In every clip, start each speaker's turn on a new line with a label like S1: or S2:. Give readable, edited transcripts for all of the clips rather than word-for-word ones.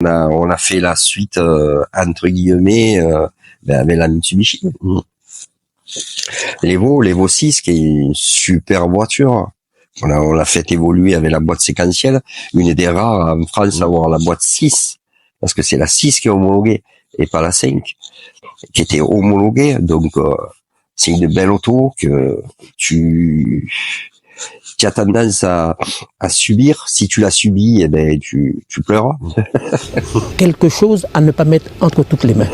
S1: On a fait la suite, entre guillemets, avec la Mitsubishi. L'Evo 6, qui est une super voiture. On l'a fait évoluer avec la boîte séquentielle. Une des rares en France à avoir la boîte 6. Parce que c'est la 6 qui est homologuée et pas la 5 qui était homologuée. Donc, c'est une belle auto que tu as tendance à subir. Si tu la subis, eh ben, tu pleures.
S2: Quelque chose à ne pas mettre entre toutes les mains.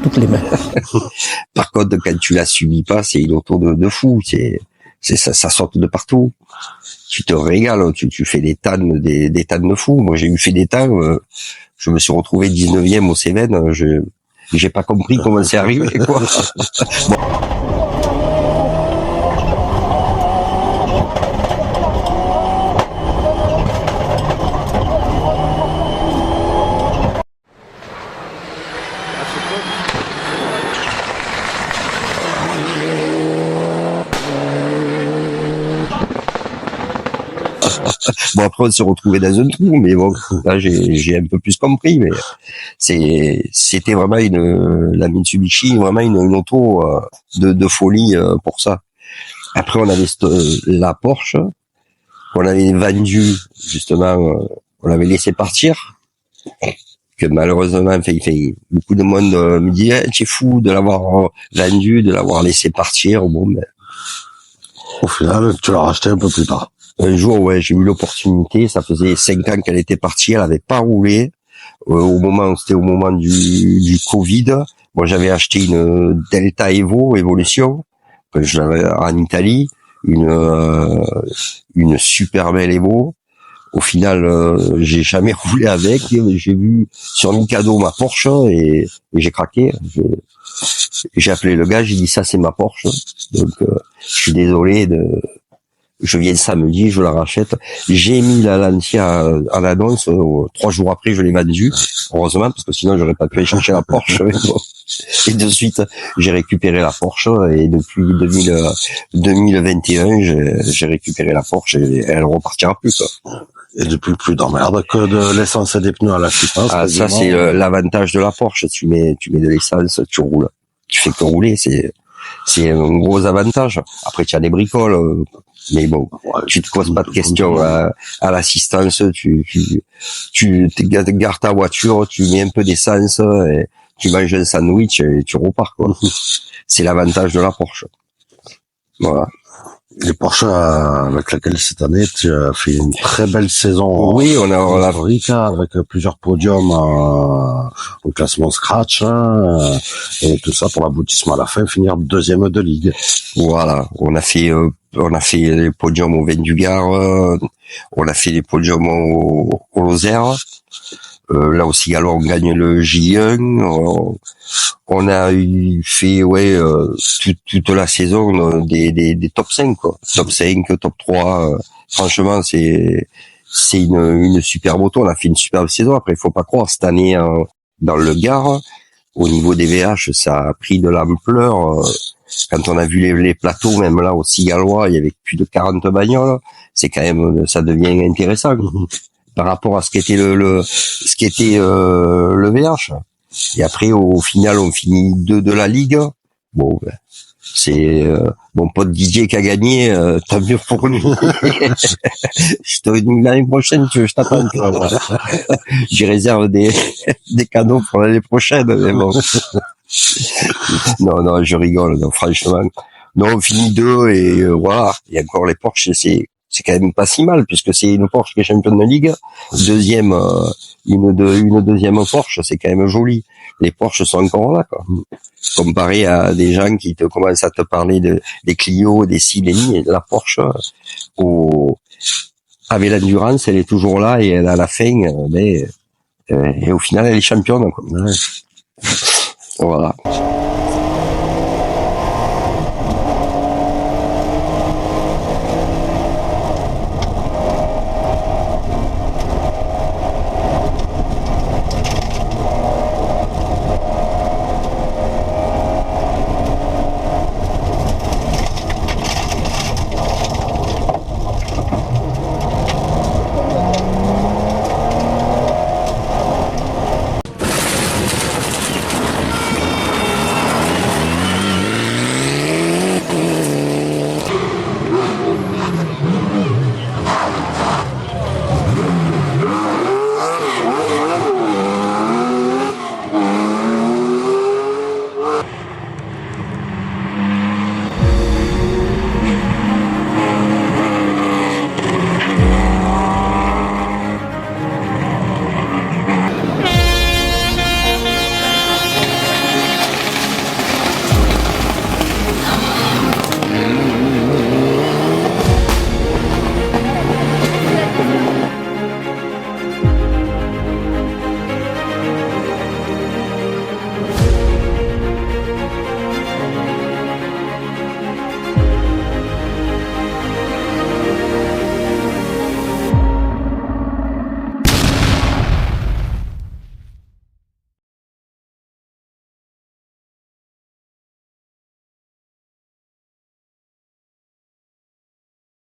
S2: Toutes les mains.
S1: Par contre, quand tu la subis pas, c'est une auto de fou. Ça saute de partout. Tu te régales, tu fais des tannes de fou. Moi, j'ai fait des temps, je me suis retrouvé 19e au Cévennes, j'ai pas compris comment c'est arrivé, quoi. Bon. Bon, après, on se retrouvait dans un trou, mais bon, là, j'ai un peu plus compris, mais c'était vraiment la Mitsubishi, vraiment une auto, de folie, pour ça. Après, on avait la Porsche, qu'on avait vendue, justement, on l'avait laissé partir, que malheureusement, beaucoup de monde me dit, tu es fou de l'avoir vendue, de l'avoir laissé partir, bon, mais...
S3: Au final, tu l'as racheté un peu plus tard.
S1: Un jour, ouais, j'ai eu l'opportunité. Ça faisait 5 ans qu'elle était partie. Elle avait pas roulé. C'était au moment du Covid. Moi, j'avais acheté une Delta Evo Evolution que je l'avais en Italie, une super belle Evo. Au final, j'ai jamais roulé avec. J'ai vu sur Mikado ma Porsche et j'ai craqué. J'ai appelé le gars. J'ai dit ça, c'est ma Porsche. Donc, je suis désolé je viens samedi, je la rachète. J'ai mis la Lancia à l'annonce. 3 jours après, je l'ai vendue. Heureusement, parce que sinon, j'aurais pas pu aller chercher la Porsche. Et de suite, j'ai récupéré la Porsche. Et depuis 2021, j'ai récupéré la Porsche et elle repartira plus, quoi.
S3: Et depuis, plus d'emmerde que de l'essence et des pneus à l'assistance.
S1: Ah, ça, c'est l'avantage de la Porsche. Tu mets de l'essence, tu roules. Tu fais que rouler. C'est un gros avantage. Après, tu as des bricoles. Mais bon, tu te poses pas de questions à l'assistance, tu gardes ta voiture, tu mets un peu d'essence, et tu manges un sandwich et tu repars, quoi. C'est l'avantage de la Porsche. Voilà.
S3: Les Porsche avec laquelle cette année tu as fait une très belle saison.
S1: Oui, on a
S3: la Rica avec plusieurs podiums au classement scratch, et tout ça pour l'aboutissement à la fin, finir 2e de ligue.
S1: Voilà, on a fait les podiums au Vin du Gard, on a fait les podiums au Lozère. Là aussi, alors on gagne le J1. On a fait toute la saison des top 5, quoi. Top 5, top 3. Franchement, c'est une superbe auto. On a fait une superbe saison. Après, il faut pas croire, cette année dans le Gard, au niveau des VH, ça a pris de l'ampleur. Quand on a vu les plateaux, même là au Cigalois, il y avait plus de 40 bagnoles. C'est quand même, ça devient intéressant par rapport à ce qu'était le VH. Et après, au final, on finit 2 de la Ligue. Bon, ben, c'est mon pote Didier qui a gagné, tant mieux pour lui. L'année prochaine, je t'attends. J'y réserve des cadeaux pour l'année prochaine, mais bon. Non, je rigole, non, franchement. Non, on finit 2 et voilà. Et encore les Porsche, c'est quand même pas si mal, puisque c'est une Porsche qui est championne de Ligue. Deuxième, une deuxième Porsche, c'est quand même joli. Les Porsche sont encore là, quoi. Comparé à des gens qui commencent à te parler des Clio, des Sileni, et la Porsche, avec l'endurance, elle est toujours là et elle a la fin, mais, et au final, elle est championne, quoi. Ouais. Voilà.